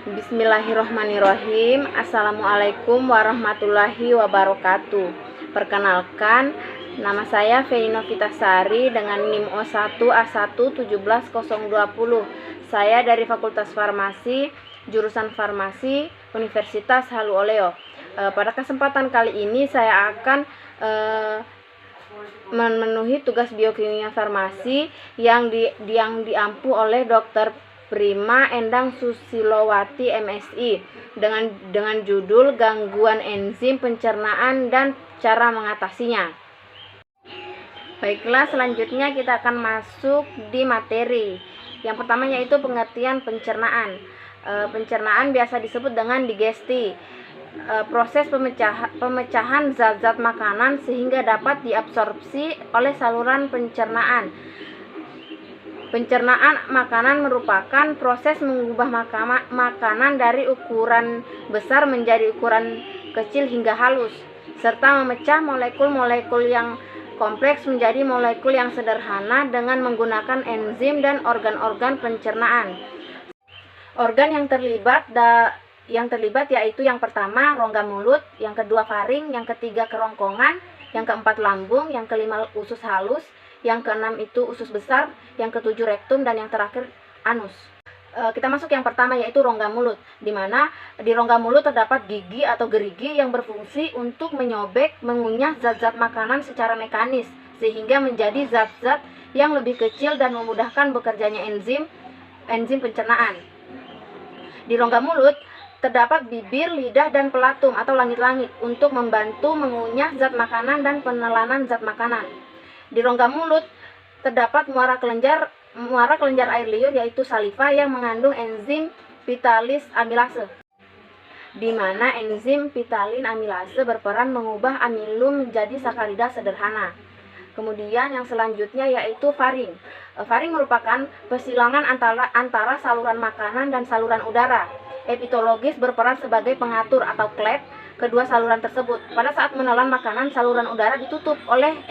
Bismillahirrohmanirrohim. Assalamualaikum warahmatullahi wabarakatuh. Perkenalkan, nama saya Feni Novitasari dengan NIM O1A1 17020. Saya dari Fakultas Farmasi, jurusan Farmasi, Universitas Halu Oleo. Pada kesempatan kali ini saya akan memenuhi tugas biokimia farmasi yang diampu oleh Dr. Prima Endang Susilowati MSI dengan judul gangguan enzim pencernaan dan cara mengatasinya. Baiklah, selanjutnya kita akan masuk di materi. Yang pertama yaitu pengertian pencernaan. Pencernaan biasa disebut dengan digesti. Proses pemecahan zat-zat makanan sehingga dapat diabsorpsi oleh saluran pencernaan. Pencernaan makanan merupakan proses mengubah makanan dari ukuran besar menjadi ukuran kecil hingga halus, serta memecah molekul-molekul yang kompleks menjadi molekul yang sederhana dengan menggunakan enzim dan organ-organ pencernaan. Organ yang terlibat yaitu yang pertama rongga mulut, yang kedua faring, yang ketiga kerongkongan, yang keempat lambung, yang kelima usus halus, yang keenam itu usus besar, yang ketujuh rektum, dan yang terakhir anus. Kita masuk yang pertama yaitu rongga mulut, di mana di rongga mulut terdapat gigi atau gerigi yang berfungsi untuk menyobek, mengunyah zat-zat makanan secara mekanis sehingga menjadi zat-zat yang lebih kecil dan memudahkan bekerjanya enzim pencernaan. Di rongga mulut terdapat bibir, lidah, dan pelatum atau langit-langit untuk membantu mengunyah zat makanan dan penelanan zat makanan. Di rongga mulut terdapat muara kelenjar air liur yaitu saliva yang mengandung enzim pitalis amilase, di mana enzim pitalin amilase berperan mengubah amilum menjadi sakarida sederhana. Kemudian yang selanjutnya yaitu faring. Faring merupakan persilangan antara saluran makanan dan saluran udara. Epitologis berperan sebagai pengatur atau klep kedua saluran tersebut. Pada saat menelan makanan, saluran udara ditutup oleh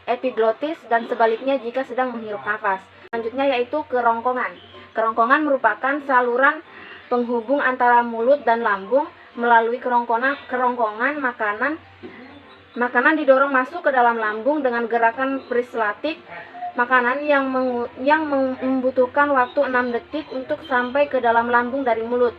epiglotis dan sebaliknya jika sedang menghirup nafas. Selanjutnya yaitu kerongkongan. Kerongkongan merupakan saluran penghubung antara mulut dan lambung. Melalui kerongkongan makanan didorong masuk ke dalam lambung dengan gerakan perislatik makanan yang membutuhkan waktu 6 detik untuk sampai ke dalam lambung dari mulut.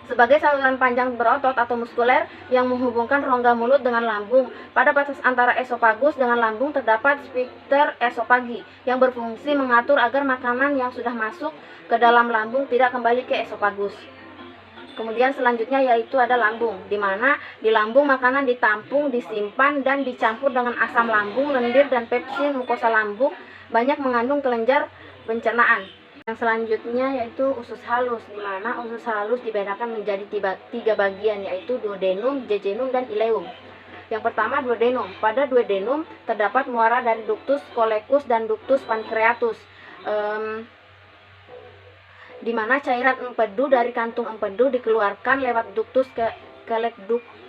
Sebagai saluran panjang berotot atau muskuler yang menghubungkan rongga mulut dengan lambung, pada batas antara esofagus dengan lambung terdapat sphincter esofagi yang berfungsi mengatur agar makanan yang sudah masuk ke dalam lambung tidak kembali ke esofagus. Kemudian selanjutnya yaitu ada lambung, di mana di lambung makanan ditampung, disimpan, dan dicampur dengan asam lambung, lendir, dan pepsin mukosa lambung, banyak mengandung kelenjar pencernaan. Yang selanjutnya yaitu usus halus, di mana usus halus dibedakan menjadi tiga bagian yaitu duodenum, jejunum, dan ileum. Yang pertama duodenum. Pada duodenum terdapat muara dari ductus coelicus dan ductus pancreatus, di mana cairan empedu dari kantung empedu dikeluarkan lewat ductus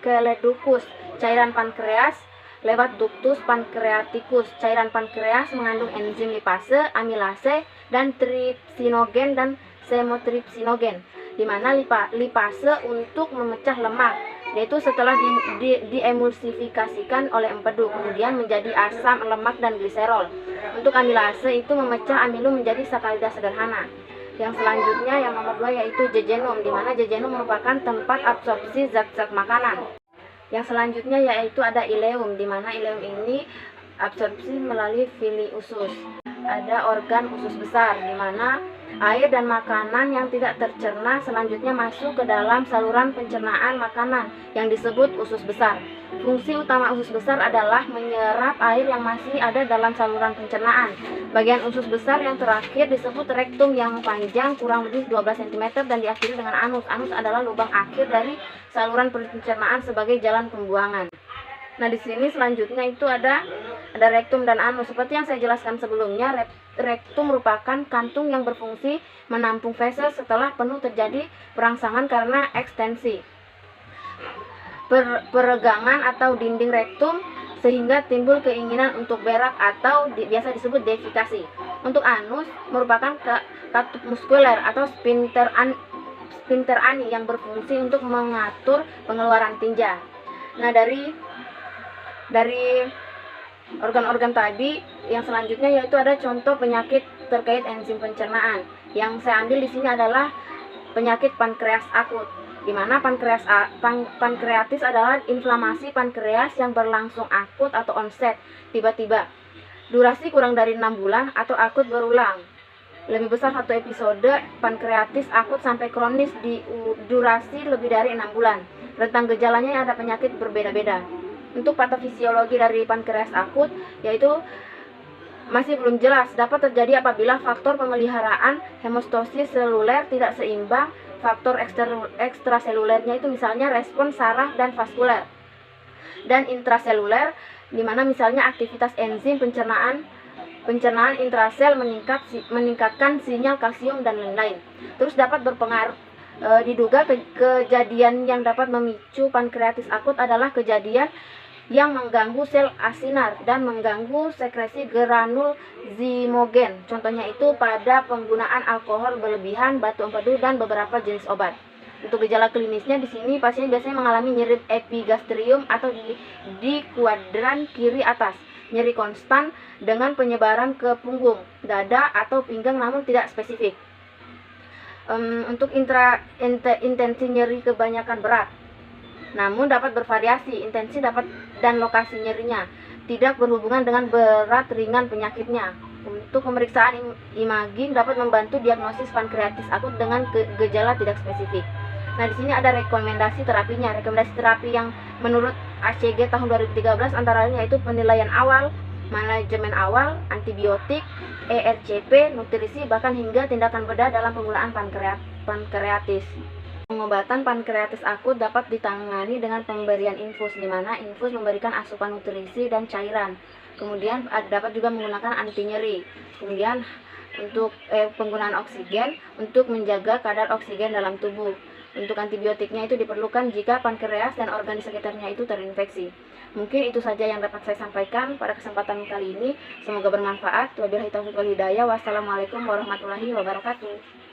coelicus. Cairan pankreas lewat ductus pancreaticus. Cairan pankreas mengandung enzim lipase, amilase, dan tripsinogen dan semotripsinogen, di mana lipase untuk memecah lemak, yaitu setelah diemulsifikasikan oleh empedu kemudian menjadi asam lemak dan gliserol. Untuk amilase itu memecah amilum menjadi sakarida sederhana. Yang selanjutnya yang nomor 2 yaitu jejunum, di mana jejunum merupakan tempat absorpsi zat-zat makanan. Yang selanjutnya yaitu ada ileum, di mana ileum ini absorpsi melalui villi usus. Ada organ usus besar, di mana air dan makanan yang tidak tercerna selanjutnya masuk ke dalam saluran pencernaan makanan yang disebut usus besar. Fungsi utama usus besar adalah menyerap air yang masih ada dalam saluran pencernaan. Bagian usus besar yang terakhir disebut rektum yang panjang kurang lebih 12 cm dan diakhiri dengan anus. Anus adalah lubang akhir dari saluran pencernaan sebagai jalan pembuangan. Nah, di sini selanjutnya itu ada rektum dan anus. Seperti yang saya jelaskan sebelumnya, rektum merupakan kantung yang berfungsi menampung feses setelah penuh terjadi perangsangan karena ekstensi, peregangan atau dinding rektum sehingga timbul keinginan untuk berak atau biasa disebut defekasi. Untuk anus merupakan katup muskuler atau sphincter sphincter ani yang berfungsi untuk mengatur pengeluaran tinja. Nah, dari organ-organ tadi yang selanjutnya yaitu ada contoh penyakit terkait enzim pencernaan. Yang saya ambil di sini adalah penyakit pankreas akut, di mana pankreatis adalah inflamasi pankreas yang berlangsung akut atau onset tiba-tiba. Durasi kurang dari 6 bulan atau akut berulang. Lebih besar satu episode pankreatis akut sampai kronis di durasi lebih dari 6 bulan. Rentang gejalanya ada penyakit berbeda-beda. Untuk patofisiologi dari pankreas akut yaitu masih belum jelas, dapat terjadi apabila faktor pemeliharaan hemostasis seluler tidak seimbang. Faktor ekstraselulernya itu misalnya respons saraf dan vaskuler, dan intraseluler di mana misalnya aktivitas enzim pencernaan intrasel meningkatkan sinyal kalsium dan lain-lain. Terus dapat berpengaruh diduga kejadian yang dapat memicu pankreatis akut adalah kejadian yang mengganggu sel asinar dan mengganggu sekresi granul zimogen. Contohnya itu pada penggunaan alkohol berlebihan, batu empedu, dan beberapa jenis obat. Untuk gejala klinisnya di sini pasien biasanya mengalami nyeri epigastrium atau di kuadran kiri atas, nyeri konstan dengan penyebaran ke punggung, dada atau pinggang namun tidak spesifik. Untuk intensi nyeri kebanyakan berat, namun dapat bervariasi intensi dan lokasi nyerinya, tidak berhubungan dengan berat ringan penyakitnya. Untuk pemeriksaan imaging dapat membantu diagnosis pankreatis akut dengan gejala tidak spesifik. Nah, di sini ada rekomendasi terapinya. Rekomendasi terapi yang menurut ACG tahun 2013 antara lain yaitu penilaian awal, manajemen awal, antibiotik, ERCP, nutrisi, bahkan hingga tindakan bedah dalam penggunaan pankreatis. Pengobatan pankreatis akut dapat ditangani dengan pemberian infus, di mana infus memberikan asupan nutrisi dan cairan. Kemudian dapat juga menggunakan anti nyeri. Kemudian untuk penggunaan oksigen untuk menjaga kadar oksigen dalam tubuh. Untuk antibiotiknya itu diperlukan jika pankreas dan organ di sekitarnya itu terinfeksi. Mungkin itu saja yang dapat saya sampaikan pada kesempatan kali ini. Semoga bermanfaat. Wabillahi taufiq wal hidayah. Wassalamualaikum warahmatullahi wabarakatuh.